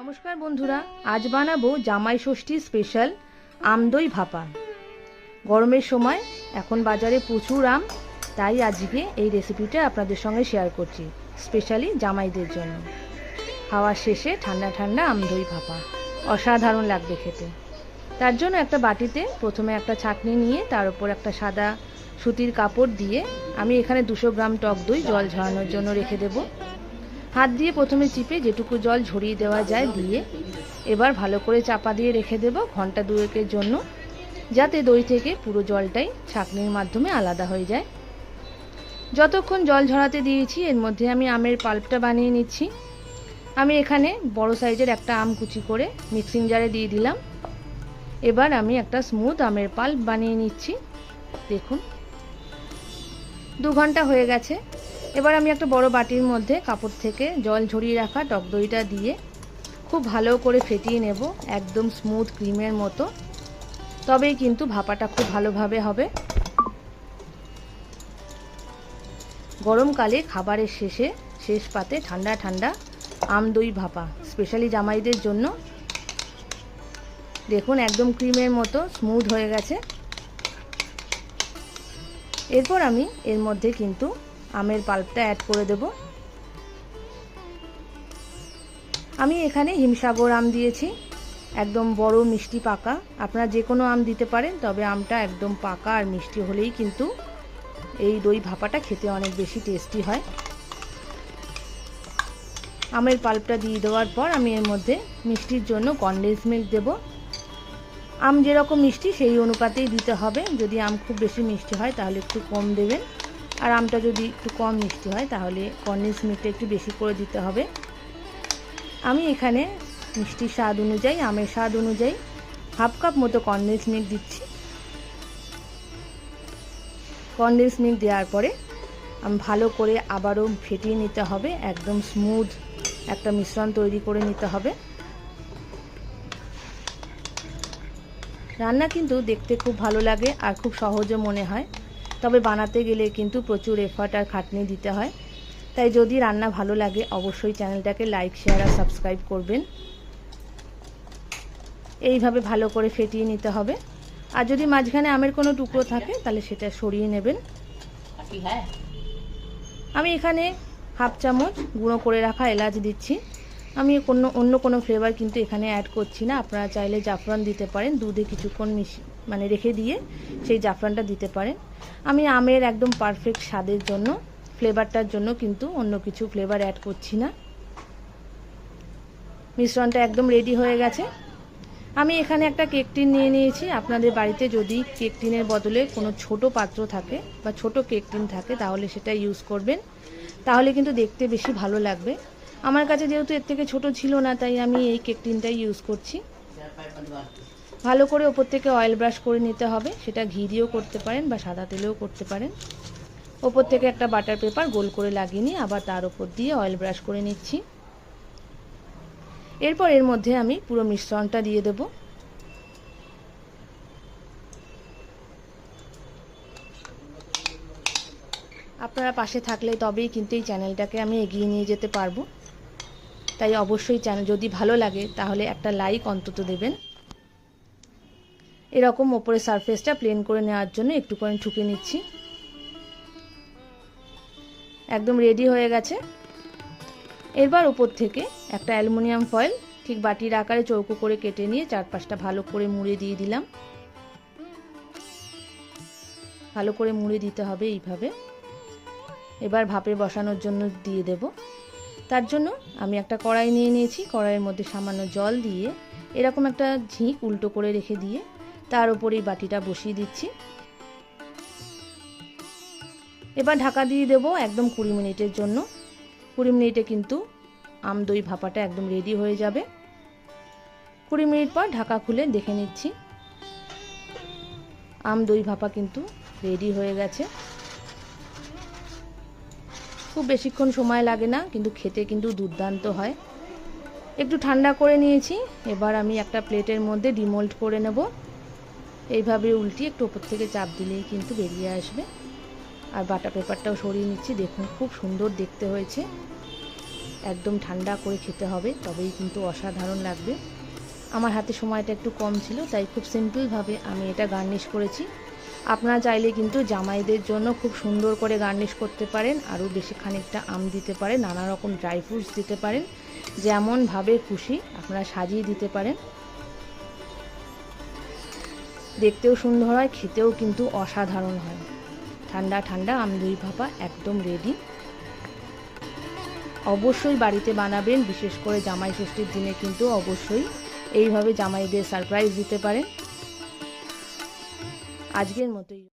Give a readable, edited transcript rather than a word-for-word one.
নমস্কার বন্ধুরা, আজ বানাবো জামাই ষষ্ঠী স্পেশাল আমদই ভাপা। গরমের সময় এখন বাজারে প্রচুর আম, তাই আজকে এই রেসিপিটা আপনাদের সঙ্গে শেয়ার করছি, স্পেশালি জামাইদের জন্য। খাওয়ার শেষে ঠান্ডা ঠান্ডা আমদই ভাপা অসাধারণ লাগবে খেতে। তার জন্য একটা বাটিতে প্রথমে একটা ছাঁকনি নিয়ে তার উপর একটা সাদা সুতির কাপড় দিয়ে আমি এখানে 200 গ্রাম টক দই জল ঝরানোর জন্য রেখে দেবো। হাত দিয়ে প্রথমে চিপে যেটুকু জল ঝরিয়ে দেওয়া যায় দিয়ে এবার ভালো করে চাপা দিয়ে রেখে দেব ঘন্টা দুয়েকের জন্য, যাতে দই থেকে পুরো জলটাই ছাঁকনির মাধ্যমে আলাদা হয়ে যায়। যতক্ষণ জল ঝরাতে দিয়েছি এর মধ্যে আমি আমের পাল্পটা বানিয়ে নিচ্ছি। আমি এখানে বড় সাইজের একটা আম কুচি করে মিক্সিং জারে দিয়ে দিলাম। এবার আমি একটা স্মুথ আমের পাল্প বানিয়ে নিচ্ছি। দেখুন 2 ঘন্টা হয়ে গেছে। এবার আমি একটা বড় বাটির মধ্যে কাপড় থেকে জল ঝরিয়ে রাখা টক দইটা দিয়ে খুব ভালো করে ফেটিয়ে নেব, একদম স্মুথ ক্রিমের মতো। তবেই কিন্তু ভাপাটা খুব ভালোভাবে হবে। গরমকালে খাবারের শেষ পাতে ঠান্ডা ঠান্ডা আমদই ভাপা স্পেশালি জামাইদের জন্য। দেখুন একদম ক্রিমের মতো স্মুথ হয়ে গেছে। এরপর আমি এর মধ্যে কিন্তু আমের পাল্পটা অ্যাড করে দেব। আমি এখানে হিমসাগর আম দিয়েছি, একদম বড় মিষ্টি পাকা। আপনারা যে কোনো আম দিতে পারেন, তবে আমটা একদম পাকা আর মিষ্টি হলেই কিন্তু এই দই ভাপাটা খেতে অনেক বেশি টেস্টি হয়। আমের পাল্পটা দিয়ে দেওয়ার পর আমি এর মধ্যে মিষ্টির জন্য কনডেন্স মিল্ক দেব। আম যেরকম মিষ্টি সেই অনুপাতেই দিতে হবে। যদি আম খুব বেশি মিষ্টি হয় তাহলে একটু কম দেবেন, আর আমটা যদি একটু কম মিষ্টি হয় তাহলে কনডেন্স মিল্কটা একটু বেশি করে দিতে হবে। আমি এখানে মিষ্টির স্বাদ অনুযায়ী, আমের স্বাদ অনুযায়ী হাফ কাপ মতো কনডেন্স মিল্ক দিচ্ছি। কনডেন্স মিল্ক দেওয়ার পরে আমি ভালো করে আবারও ফেটিয়ে নিতে হবে, একদম স্মুথ একটা মিশ্রণ তৈরি করে নিতে হবে। রান্না কিন্তু দেখতে খুব ভালো লাগে আর খুব সহজও মনে হয়, তবে বানাতে গেলে কিন্তু প্রচুর এফর্ট আর খাটনি দিতে হয়। তাই যদি রান্না ভালো লাগে অবশ্যই চ্যানেলটাকে লাইক, শেয়ার আর সাবস্ক্রাইব করবেন। এইভাবে ভালো করে ফেটিয়ে নিতে হবে। আর যদি মাঝখানে আমের কোনো টুকরো থাকে তাহলে সেটা সরিয়ে নেবেন। আমি এখানে হাফ চামচ গুঁড়ো করে রাখা এলাচ দিচ্ছি। আমি অন্য কোনো ফ্লেভার কিন্তু এখানে অ্যাড করছি না। আপনারা চাইলে জাফরান দিতে পারেন, দুধে কিছুক্ষণ রেখে দিয়ে সেই জাফরানটা দিতে পারেন। আমি আমের একদম পারফেক্ট স্বাদের জন্য, ফ্লেভারটার জন্য কিন্তু অন্য কিছু ফ্লেভার অ্যাড করছি না। মিশ্রণটা একদম রেডি হয়ে গেছে। আমি এখানে একটা কেক টিন নিয়ে নিয়েছি। আপনাদের বাড়িতে যদি কেক টিনের বদলে কোনো ছোট পাত্র থাকে বা ছোট কেক টিন থাকে তাহলে সেটা ইউজ করবেন, তাহলে কিন্তু দেখতে বেশি ভালো লাগবে। আমার কাছে যেহেতু এর থেকে ছোট ছিল না, তাই আমি এই কেক টিনটাই ইউজ করছি। ভালো করে ওপর থেকে অয়েল ব্রাশ করে নিতে হবে, সেটা ঘি দিয়েও করতে পারেন বা সাদা তেলেও করতে পারেন। ওপর থেকে একটা বাটার পেপার গোল করে লাগিয়ে নিয়ে আবার তার ওপর দিয়ে অয়েল ব্রাশ করে নিচ্ছি। এরপর এর মধ্যে আমি পুরো মিশ্রণটা দিয়ে দেব। আপনারা পাশে থাকলে তবেই কিন্তু এই চ্যানেলটাকে আমি এগিয়ে নিয়ে যেতে পারবো। তাই অবশ্যই চ্যানেল যদি ভালো লাগে তাহলে একটা লাইক অন্তত দেবেন। এরকম ওপরে সারফেসটা প্লেন করে নেওয়ার জন্য একটু করে ঠুকে নিচ্ছি। একদম রেডি হয়ে গেছে। এরপর উপর থেকে একটা অ্যালুমিনিয়াম ফয়েল ঠিক বাটির আকারে চৌকো করে কেটে নিয়ে চারপাশটা ভালো করে মুড়ে দিয়ে দিলাম। ভালো করে মুড়ে দিতে হবে এইভাবে। এবার ভাপে বসানোর জন্য দিয়ে দেব। তার জন্য আমি একটা কড়াই নিয়ে নিয়েছি। কড়াইয়ের মধ্যে সামান্য জল দিয়ে এরকম একটা ঝিক উল্টো করে রেখে দিয়ে তার উপর এই বাটিটা বসিয়ে দিচ্ছি। এবার ঢাকা দিয়ে দেব একদম 20 মিনিটের জন্য। 20 মিনিটে কিন্তু আমদই ভাপাটা একদম রেডি হয়ে যাবে। 20 মিনিট পর ঢাকা খুলে দেখে নিচ্ছি। আমদই ভাপা কিন্তু রেডি হয়ে গেছে। খুব বেশিক্ষণ সময় লাগে না, কিন্তু খেতে কিন্তু দুর্দান্ত হয়। একটু ঠান্ডা করে নিয়েছি। এবার আমি একটা প্লেটের মধ্যে ডিমোল্ড করে নেব। এইভাবে উল্টিয়ে একটু ওপর থেকে চাপ দিলেই কিন্তু বেরিয়ে আসবে। আর বাটার পেপারটাও সরিয়ে নিচ্ছি। দেখুন খুব সুন্দর দেখতে হয়েছে। একদম ঠান্ডা করে খেতে হবে, তবেই কিন্তু অসাধারণ লাগবে। আমার হাতে সময়টা একটু কম ছিল, তাই খুব সিম্পলভাবে আমি এটা গার্নিশ করেছি। আপনারা চাইলে কিন্তু জামাইদের জন্য খুব সুন্দর করে গার্নিশ করতে পারেন, আরও বেশি খানিকটা আম দিতে পারেন, নানা রকম ড্রাই ফ্রুটস দিতে পারেন, যেমনভাবে খুশি আপনারা সাজিয়ে দিতে পারেন। দেখতেও সুন্দর হয়, খেতেও কিন্তু অসাধারণ হয়। ঠান্ডা ঠান্ডা আমদই ভাপা একদম রেডি। অবশ্যই বাড়িতে বানাবেন, বিশেষ করে জামাই ষষ্ঠীর দিনে কিন্তু অবশ্যই এইভাবে জামাইদের সারপ্রাইজ দিতে পারেন। আজকের মতোই।